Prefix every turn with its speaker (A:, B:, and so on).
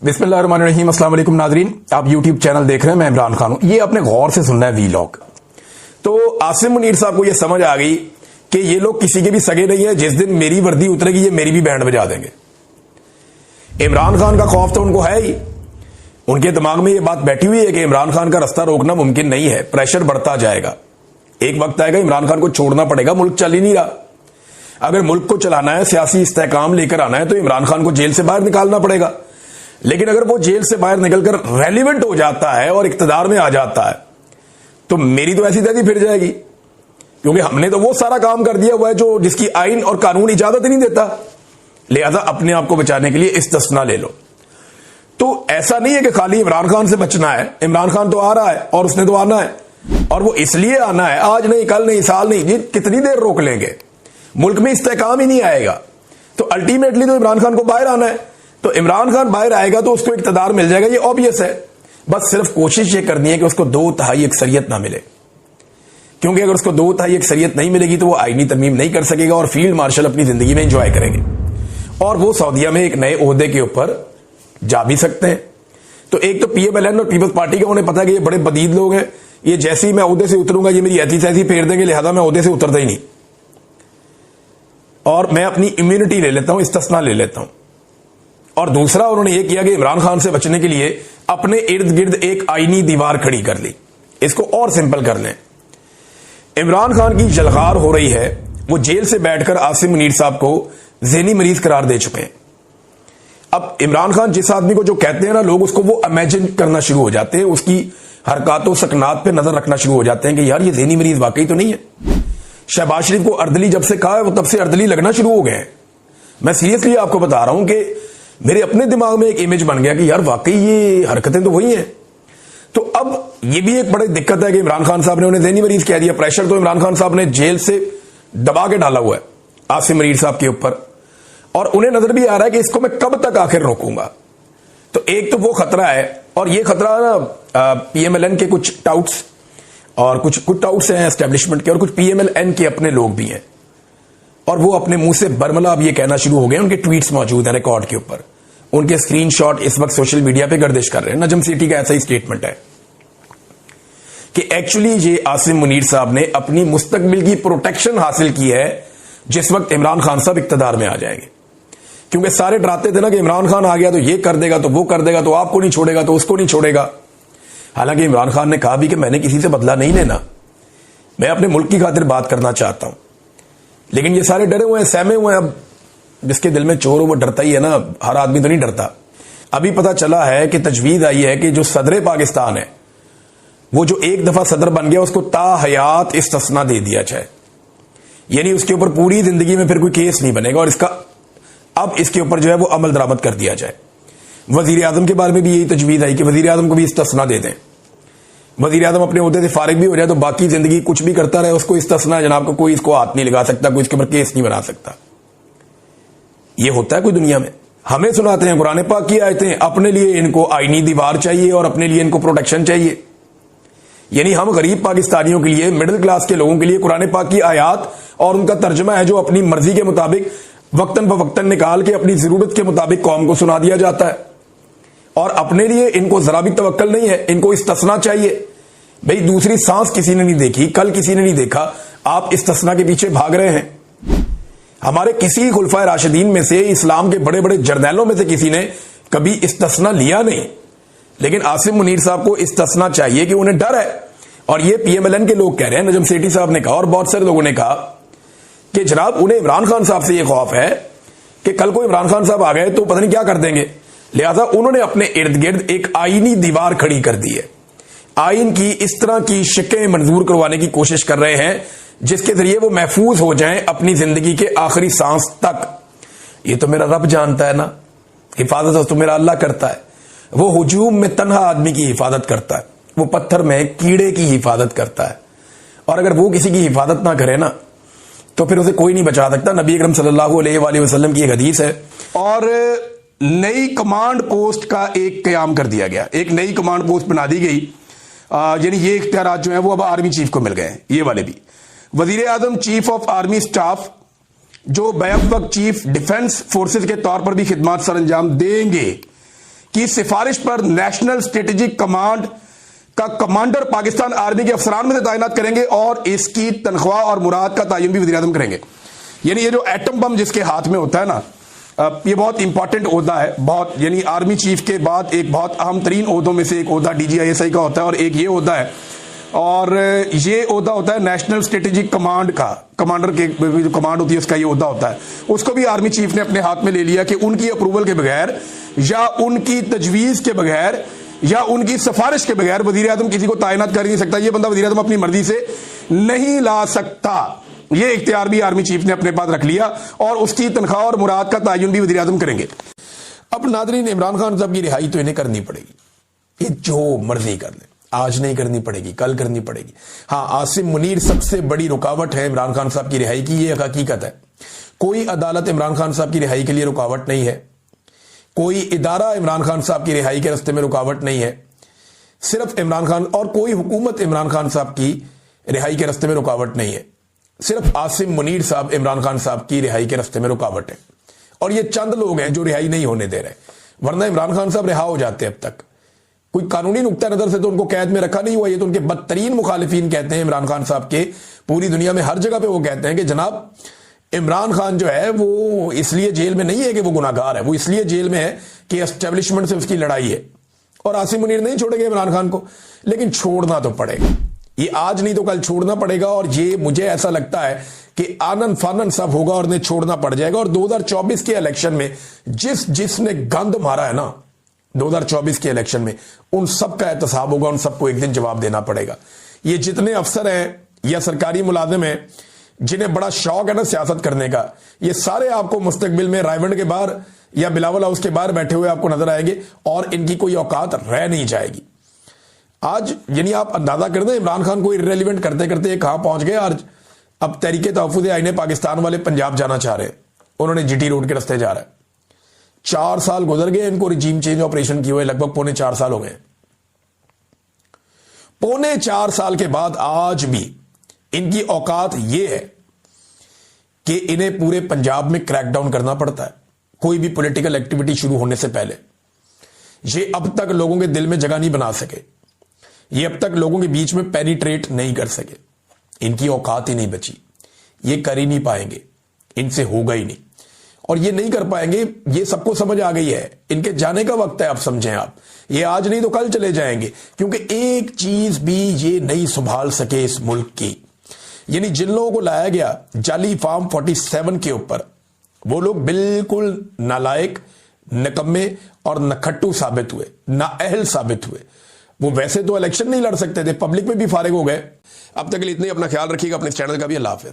A: बिस्मिल्लाहिर्रहमानिर्रहीम। अस्सलाम वालेकुम नाजरीन, आप यूट्यूब चैनल देख रहे हैं। मैं इमरान खान हूं। ये अपने गौर से सुनना है वीलॉग। तो आसिम मुनीर साहब को ये समझ आ गई कि ये लोग किसी के भी सगे नहीं है। जिस दिन मेरी वर्दी उतरेगी ये मेरी भी बैंड बजा देंगे। इमरान खान का खौफ तो उनको है ही। उनके दिमाग में ये बात बैठी हुई है कि इमरान खान का रास्ता रोकना मुमकिन नहीं है। प्रेशर बढ़ता जाएगा, एक वक्त आएगा इमरान खान को छोड़ना पड़ेगा। मुल्क चल ही नहीं रहा। अगर मुल्क को चलाना है, सियासी इस्तेहकाम लेकर आना है, तो इमरान खान को जेल से बाहर निकालना पड़ेगा। लेकिन अगर वो जेल से बाहर निकलकर रेलिवेंट हो जाता है और इक्तदार में आ जाता है तो मेरी तो ऐसी तैसी फिर जाएगी, क्योंकि हमने तो वो सारा काम कर दिया हुआ है जो जिसकी आइन और कानून इजाजत नहीं देता। लिहाजा अपने आप को बचाने के लिए इस्तिस्ना ले लो। तो ऐसा नहीं है कि खाली इमरान खान से बचना है। इमरान खान तो आ रहा है और उसने तो आना है, और वो इसलिए आना है, आज नहीं, कल नहीं, साल नहीं, ये कितनी देर रोक लेंगे। मुल्क में इस्तेहकाम ही नहीं आएगा तो अल्टीमेटली तो इमरान खान को बाहर आना है। तो इमरान खान बाहर आएगा तो उसको इक्तदार मिल जाएगा, ये ऑब्वियस है। बस सिर्फ कोशिश ये करनी है कि उसको 2/3 अक्सरियत ना मिले, क्योंकि अगर उसको 2/3 अक्सरियत नहीं मिलेगी तो वो आईनी तरमीम नहीं कर सकेगा और फील्ड मार्शल अपनी जिंदगी में एंजॉय करेंगे और वो सऊदीया में एक नए ओहदे के ऊपर जा भी सकते हैं। तो एक तो PMLN और पीपल्स पार्टी का उन्हें पता है कि ये बड़े बदीद लोग हैं, ये जैसे ही मैं ओहदे से उतरूंगा ये मेरी ऐसी तैसी फेर देंगे, लिहाजा मैं ओहदे से उतरता ही नहीं और मैं अपनी इम्यूनिटी ले लेता हूं, इस्तिस्ना ले लेता हूं। और दूसरा उन्होंने यह किया कि इमरान खान से बचने के लिए अपने इर्द गिर्द एक आईनी दीवार खड़ी कर ली। इसको और सिंपल कर लें, इमरान खान की जलगार हो रही है। वो जेल से बैठकर आसिम मुनीर साहब को ज़हनी मरीज करार दे चुके हैं। अब इमरान खान जिस आदमी को जो कहते हैं ना लोग, उसको वो इमेजिन करना शुरू हो जाते हैं, उसकी हरकतों सकनात पे नजर रखना शुरू हो जाते हैं कि यार ये ज़हनी मरीज वाकई तो नहीं है। शहबाज शरीफ को अर्दली जब से कहा है वो तब से अर्दली लगना शुरू हो गए हैं। मैं सीरियसली आपको बता रहा हूं कि मेरे अपने दिमाग में एक इमेज बन गया कि यार वाकई ये हरकतें तो वही हैं। तो अब ये भी एक बड़ी दिक्कत है कि इमरान खान साहब ने उन्हें ज़हनी मरीज कह दिया। प्रेशर तो इमरान खान साहब ने जेल से दबा के डाला हुआ है आसिम मुनीर साहब के ऊपर, और उन्हें नजर भी आ रहा है कि इसको मैं कब तक आखिर रोकूंगा। तो एक तो वो खतरा है, और ये खतरा ना PMLN के कुछ टाउट्स और कुछ टाउट्स हैं एस्टेब्लिशमेंट के, और कुछ PMLN के अपने लोग भी हैं, और वो अपने मुंह से बरमला अब ये कहना शुरू हो गए। उनके ट्वीट्स मौजूद हैं रिकॉर्ड के ऊपर, उनके स्क्रीनशॉट इस वक्त सोशल मीडिया पे गर्दिश कर रहे हैं। नजम सिटी का ऐसा ही स्टेटमेंट है कि एक्चुअली ये आसिम मुनीर साहब ने अपनी मुस्तकबिल की प्रोटेक्शन हासिल की है जिस वक्त इमरान खान साहब इक्तदार में आ जाएंगे। क्योंकि सारे डराते थे ना कि इमरान खान आ गया तो ये कर देगा, तो वो कर देगा, तो आपको नहीं छोड़ेगा, तो उसको नहीं छोड़ेगा। हालांकि इमरान खान ने कहा भी कि मैंने किसी से बदला नहीं लेना, मैं अपने मुल्क की खातिर बात करना चाहता हूं। लेकिन ये सारे डरे हुए हैं, सहमे हुए हैं। अब जिसके दिल में चोर हो वो डरता ही है ना, हर आदमी तो नहीं डरता। अभी पता चला है कि तजवीज आई है कि जो सदर पाकिस्तान है वो जो एक दफा सदर बन गया उसको ताहयात इस्तिस्ना दे दिया जाए, यानी उसके ऊपर पूरी जिंदगी में फिर कोई केस नहीं बनेगा, और अब इसके ऊपर जो है वो अमल दरामद कर दिया जाए। वजीर आजम के बारे में भी यही तजवीज आई कि वजीर आजम को भी इस्तिस्ना दे दें। वजीर आजम अपने ओहदे से फारिग भी हो जाए तो बाकी जिंदगी कुछ भी करता रहे, उसको इस्तिस्ना जनाब को कोई इसको हाथ नहीं लगा सकता, कोई इसके ऊपर केस नहीं बना सकता। ये होता है कोई दुनिया में? हमें सुनाते हैं कुरान पाक की आयतें, अपने लिए इनको आईनी दीवार चाहिए और अपने लिए इनको प्रोटेक्शन चाहिए। यानी हम गरीब पाकिस्तानियों के लिए, मिडिल क्लास के लोगों के लिए कुरान पाक की आयात और उनका तर्जमा है जो अपनी मर्जी के मुताबिक वक्तन फवक्तन निकाल के अपनी जरूरत के मुताबिक कौम को सुना दिया जाता है, और अपने लिए इनको जरा भी तवक्कल नहीं है, इनको इस्तिस्ना चाहिए। भाई दूसरी सांस किसी ने नहीं देखी, कल किसी ने नहीं देखा, आप इस्तिस्ना के पीछे भाग रहे हैं। हमारे किसी खुलफाए राशिदीन में से, इस्लाम के बड़े बड़े जर्नैलों में से किसी ने कभी इस्तिस्ना लिया नहीं, लेकिन आसिम मुनीर साहब को इस्तिस्ना चाहिए कि उन्हें डर है। और ये PMLN के लोग कह रहे हैं, नजम सेठी साहब ने कहा और बहुत सारे लोगों ने कहा कि जनाब उन्हें इमरान खान साहब से यह खौफ है कि कल को इमरान खान साहब आ गए तो पता नहीं क्या कर देंगे। लिहाजा उन्होंने अपने इर्द गिर्द एक आईनी दीवार खड़ी कर दी है। आइन की इस तरह की शिकें मंजूर करवाने की कोशिश कर रहे हैं जिसके जरिए वो महफूज हो जाएं अपनी जिंदगी के आखिरी सांस तक। ये तो मेरा रब जानता है ना, हिफाजत तो मेरा अल्लाह करता है। वो हुजूम में तन्हा आदमी की हिफाजत करता है, वो पत्थर में कीड़े की हिफाजत करता है, और अगर वो किसी की हिफाजत ना करे ना तो फिर उसे कोई नहीं बचा सकता। नबी अकरम सल्लल्लाहु अलैहि वसल्लम की एक हदीस है। और नई कमांड पोस्ट का एक क़याम कर दिया गया, एक नई कमांड पोस्ट बना दी गई, यानी ये इख्तियारात जो है वो अब आर्मी चीफ को मिल गए हैं। ये वाले भी वजीर आजम चीफ ऑफ आर्मी स्टाफ जो बैक वक्त चीफ डिफेंस फोर्सेज के तौर पर भी खिदमत सर अंजाम देंगे, की सिफारिश पर नेशनल स्ट्रेटेजिक कमांड का कमांडर पाकिस्तान आर्मी के अफसरान में से तैनात करेंगे और इसकी तनख्वाह और मुराद का तयन भी वज़ीर-ए-आज़म करेंगे। यानी ये जो एटम बम जिसके हाथ में होता है ना, ये बहुत इंपॉर्टेंट ओहदा है, बहुत, यानी आर्मी चीफ के बाद एक बहुत अहम तरीन ओहदों में से एक ओहदा DGISI का होता है और एक ये ओहदा है, और ये ओहदा होता है नेशनल स्ट्रेटेजिक कमांड का, कमांडर के जो कमांड होती है उसका ये ओहदा होता है। उसको भी आर्मी चीफ ने अपने हाथ में ले लिया कि उनकी अप्रूवल के बगैर या उनकी तजवीज के बगैर या उनकी सिफारिश के बगैर वज़ीर-ए-आज़म किसी को तैनात कर ही नहीं सकता। ये बंदा वज़ीर-ए-आज़म अपनी मर्जी से नहीं ला सकता। ये इख्तियार भी आर्मी चीफ ने अपने पास रख लिया और उसकी तनख्वाह और मुराद का तयन भी वज़ीर-ए-आज़म करेंगे। अब नाज़रीन, इमरान खान साहब की रिहाई तो इन्हें करनी पड़ेगी, ये जो मर्जी कर ले, आज नहीं करनी पड़ेगी, कल करनी पड़ेगी। हाँ, आसिम मुनीर सबसे बड़ी रुकावट है इमरान खान साहब की रिहाई की, ये हकीकत है। कोई अदालत इमरान खान साहब की रिहाई के लिए रुकावट नहीं है, कोई इदारा इमरान खान साहब की रिहाई के रास्ते में रुकावट नहीं है, सिर्फ इमरान खान, और कोई हुकूमत इमरान खान साहब की रिहाई के रास्ते में रुकावट नहीं है, सिर्फ आसिम मुनीर साहब इमरान खान साहब की रिहाई के रास्ते में रुकावट है। और ये चंद लोग हैं जो रिहाई नहीं होने दे रहे, वरना इमरान खान साहब रिहा हो जाते अब तक। कोई कानूनी नुक्ता नजर से तो उनको कैद में रखा नहीं हुआ, ये तो उनके बदतरीन मुखालिफिन कहते हैं इमरान खान साहब के, पूरी दुनिया में हर जगह पे वो कहते हैं कि जनाब इमरान खान जो है वो इसलिए जेल में नहीं है कि वो गुनाहगार है, वो इसलिए जेल में है कि एस्टेब्लिशमेंट से उसकी लड़ाई है। और आसिम मुनीर नहीं छोड़ेंगे इमरान खान को, लेकिन छोड़ना तो पड़ेगा, ये आज नहीं तो कल छोड़ना पड़ेगा। और ये मुझे ऐसा लगता है कि आनन फानन सब होगा और इन्हें छोड़ना पड़ जाएगा। और 2024 के इलेक्शन में जिसने गंद मारा है ना 2024 के इलेक्शन में, उन सब का एहतसाब होगा, उन सबको एक दिन जवाब देना पड़ेगा। ये जितने अफसर हैं या सरकारी मुलाजिम हैं जिन्हें बड़ा शौक है ना सियासत करने का, ये सारे आपको मुस्तकबिल में रायवंड के बाहर या बिलावल हाउस के बाहर बैठे हुए आपको नजर आएंगे और इनकी कोई औकात रह नहीं जाएगी। आज यानी आप अंदाजा कर दें इमरान खान को इर्रेलेवेंट करते करते कहां पहुंच गए। आज अब तहरीके तहफ़्फ़ुज़ आईन पाकिस्तान वाले पंजाब जाना चाह रहे हैं, उन्होंने GT रोड के रास्ते जा रहे हैं। 4 साल गुजर गए इनको रिजीम चेंज ऑपरेशन किए हुए, लगभग 4.25 साल हो गए। 4.25 साल के बाद आज भी इनकी औकात यह है कि इन्हें पूरे पंजाब में क्रैकडाउन करना पड़ता है कोई भी पॉलिटिकल एक्टिविटी शुरू होने से पहले। ये अब तक लोगों के दिल में जगह नहीं बना सके, ये अब तक लोगों के बीच में पेनिट्रेट नहीं कर सके, इनकी औकात ही नहीं बची, ये कर ही नहीं पाएंगे, इनसे होगा ही नहीं। और ये नहीं कर पाएंगे, ये सबको समझ आ गई है, इनके जाने का वक्त है। अब समझें आप, ये आज नहीं तो कल चले जाएंगे, क्योंकि एक चीज भी ये नहीं संभाल सके इस मुल्क की। यानी जिन लोगों को लाया गया जाली फार्म 47 के ऊपर, वो लोग बिल्कुल नालायक, निकम्मे और नखट्टू साबित हुए, नाअहल साबित हुए। वो वैसे तो इलेक्शन नहीं लड़ सकते थे, पब्लिक में भी फारिग हो गए। अब तक के लिए इतने, अपना ख्याल रखिएगा, अपने चैनल का भी। अल्लाह हाफ़िज़।